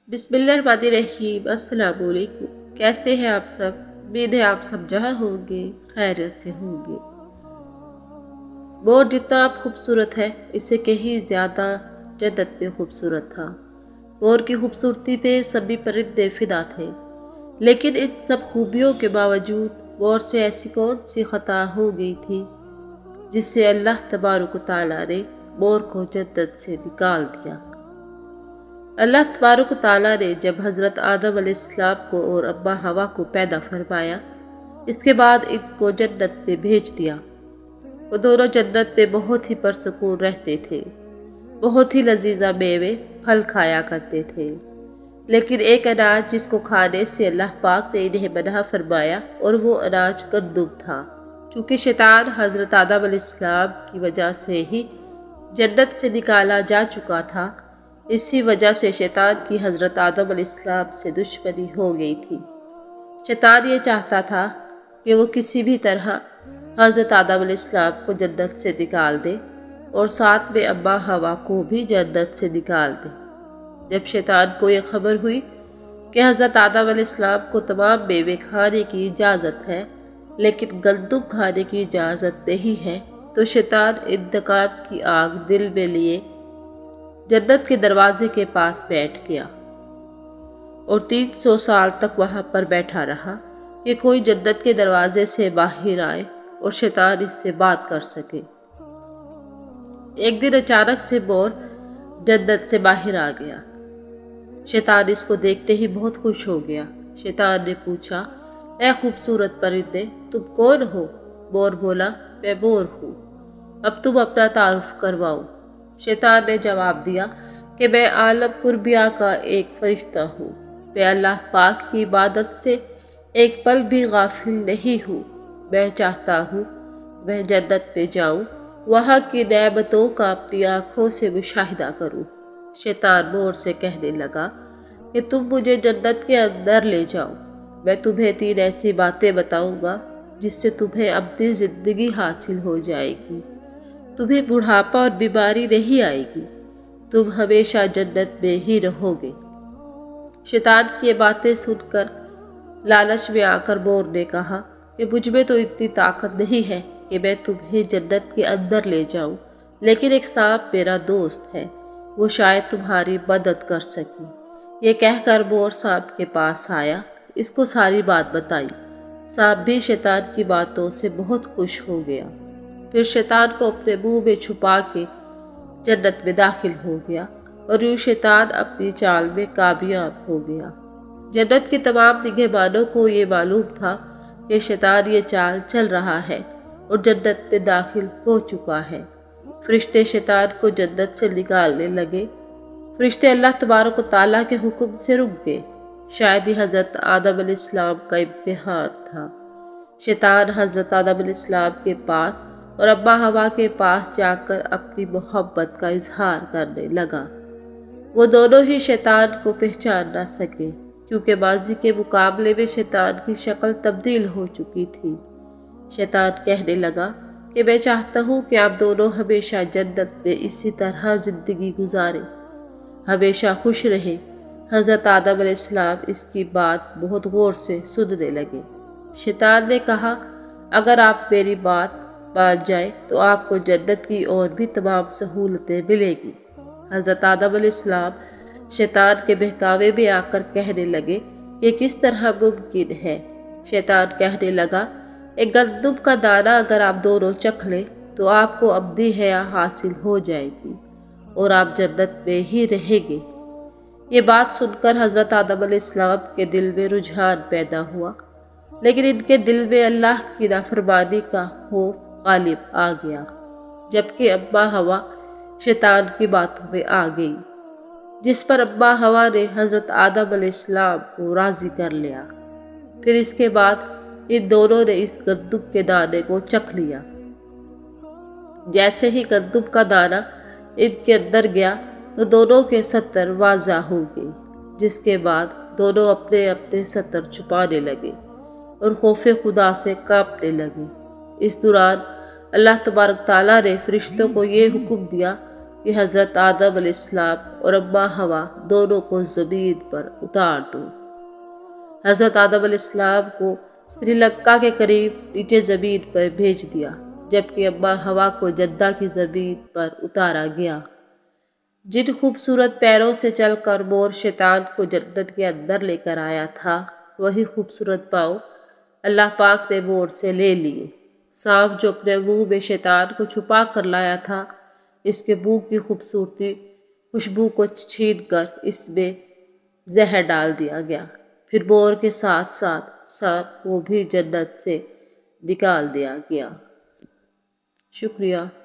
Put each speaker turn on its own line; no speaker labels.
بسم اللہ الرحمن الرحیم۔ السلام علیکم، کیسے ہیں آپ سب؟ امید ہے آپ سب جہاں ہوں گے خیریت سے ہوں گے۔ مور جتنا خوبصورت ہے اس سے کہیں زیادہ جنت میں خوبصورت تھا۔ مور کی خوبصورتی پہ سبھی پرندے فدا تھے، لیکن ان سب خوبیوں کے باوجود مور سے ایسی کون سی خطا ہو گئی تھی جس سے اللہ تبارک و تعالیٰ نے مور کو جنت سے نکال دیا۔ اللہ تبارک و تعالیٰ نے جب حضرت آدم علیہ السلام کو اور اماں حوا کو پیدا فرمایا، اس کے بعد ان کو جنت میں بھیج دیا۔ وہ دونوں جنت میں بہت ہی پرسکون رہتے تھے، بہت ہی لذیذ میوے پھل کھایا کرتے تھے، لیکن ایک اناج جس کو کھانے سے اللہ پاک نے انہیں منع فرمایا اور وہ اناج گندم تھا۔ چونکہ شیطان حضرت آدم علیہ السلام کی وجہ سے ہی جنت سے نکالا جا چکا تھا، اسی وجہ سے شیطان کی حضرت آدم علیہ السلام سے دشمنی ہو گئی تھی۔ شیطان یہ چاہتا تھا کہ وہ کسی بھی طرح حضرت آدم علیہ السلام کو جنت سے نکال دے اور ساتھ میں اماں حوا کو بھی جنت سے نکال دے۔ جب شیطان کو یہ خبر ہوئی کہ حضرت آدم علیہ السلام کو تمام میوے کھانے کی اجازت ہے لیکن گندم کھانے کی اجازت نہیں ہے، تو شیطان انتقام کی آگ دل میں لیے جنت کے دروازے کے پاس بیٹھ گیا اور 300 سال تک وہاں پر بیٹھا رہا کہ کوئی جنت کے دروازے سے باہر آئے اور شیطان اس سے بات کر سکے۔ ایک دن اچانک سے مور جنت سے باہر آ گیا۔ شیطان اس کو دیکھتے ہی بہت خوش ہو گیا۔ شیطان نے پوچھا، اے خوبصورت پرندے، تم کون ہو؟ مور بولا، میں مور ہوں، اب تم اپنا تعارف کرواؤ۔ شیطان نے جواب دیا کہ میں عالم قربیا کا ایک فرشتہ ہوں، میں اللہ پاک کی عبادت سے ایک پل بھی غافل نہیں ہوں۔ میں چاہتا ہوں میں جنت میں جاؤں، وہاں کی نعمتوں کا اپنی آنکھوں سے مشاہدہ کروں۔ شیطان مور سے کہنے لگا کہ تم مجھے جنت کے اندر لے جاؤ، میں تمہیں 3 ایسی باتیں بتاؤں گا جس سے تمہیں اپنی زندگی حاصل ہو جائے گی، تمہیں بڑھاپا اور بیماری نہیں آئے گی، تم ہمیشہ جنت میں ہی رہو گے۔ شیطان کی یہ باتیں سن کر لالچ میں آ کر مور نے کہا کہ مجھ میں تو اتنی طاقت نہیں ہے کہ میں تمہیں جنت کے اندر لے جاؤں، لیکن ایک سانپ میرا دوست ہے، وہ شاید تمہاری مدد کر سکے۔ یہ کہہ کر مور سانپ کے پاس آیا، اس کو ساری بات بتائی۔ سانپ بھی شیطان کی باتوں سے بہت خوش ہو گیا، پھر شیطان کو اپنے منہ میں چھپا کے جنت میں داخل ہو گیا اور یوں شیطان اپنی چال میں کامیاب ہو گیا۔ جنت کے تمام نگہبانوں کو یہ معلوم تھا کہ شیطان یہ چال چل رہا ہے اور جنت میں داخل ہو چکا ہے۔ فرشتے شیطان کو جنت سے نکالنے لگے۔ فرشتے اللہ تبارک و تعالیٰ کے حکم سے رک گئے۔ شاید ہی حضرت آدم علیہ السلام کا امتحان تھا۔ شیطان حضرت آدم علیہ السلام کے پاس اور اماں حوا کے پاس جا کر اپنی محبت کا اظہار کرنے لگا۔ وہ دونوں ہی شیطان کو پہچان نہ سکے، کیونکہ ماضی کے مقابلے میں شیطان کی شکل تبدیل ہو چکی تھی۔ شیطان کہنے لگا کہ میں چاہتا ہوں کہ آپ دونوں ہمیشہ جنت میں اسی طرح زندگی گزاریں، ہمیشہ خوش رہیں۔ حضرت آدم علیہ السلام اس کی بات بہت غور سے سننے لگے۔ شیطان نے کہا، اگر آپ میری بات مان جائے تو آپ کو جنت کی اور بھی تمام سہولتیں ملے گی۔ حضرت آدم علیہ السلام شیطان کے بہکاوے میں آ کر کہنے لگے کہ کس طرح ممکن ہے؟ شیطان کہنے لگا، ایک گندم کا دانہ اگر آپ دونوں چکھ لیں تو آپ کو ابدی حیات حاصل ہو جائے گی اور آپ جنت میں ہی رہیں گے۔ یہ بات سن کر حضرت آدم علیہ السلام کے دل میں رجحان پیدا ہوا، لیکن ان کے دل میں اللہ کی نافرمانی کا خوف غالب آ گیا، جبکہ اماں حوا شیطان کی باتوں میں آ گئی، جس پر اماں حوا نے حضرت آدم علیہ السلام کو راضی کر لیا۔ پھر اس کے بعد ان دونوں نے اس گندم کے دانے کو چکھ لیا۔ جیسے ہی گندم کا دانہ ان کے اندر گیا تو دونوں کے ستر واضح ہو گئے، جس کے بعد دونوں اپنے اپنے ستر چھپانے لگے اور خوف خدا سے کانپنے لگے۔ اس دوران اللہ تبارک تعالیٰ نے فرشتوں کو یہ حکم دیا کہ حضرت آدم علیہ السلام اور اماں حوا دونوں کو زمین پر اتار دوں۔ حضرت آدم علیہ السلام کو سری لنکا کے قریب نیچے زمین پر بھیج دیا، جبکہ اماں حوا کو جدہ کی زمین پر اتارا گیا۔ جن خوبصورت پیروں سے چل کر مور شیطان کو جنت کے اندر لے کر آیا تھا، وہی خوبصورت پاؤں اللہ پاک نے مور سے لے لیے۔ سانپ جو اپنے منہ میں شیطان کو چھپا کر لایا تھا، اس کے منہ کی خوبصورتی خوشبو کو چھین کر اس میں زہر ڈال دیا گیا، پھر مور کے ساتھ ساتھ سانپ کو بھی جنت سے نکال دیا گیا۔ شکریہ۔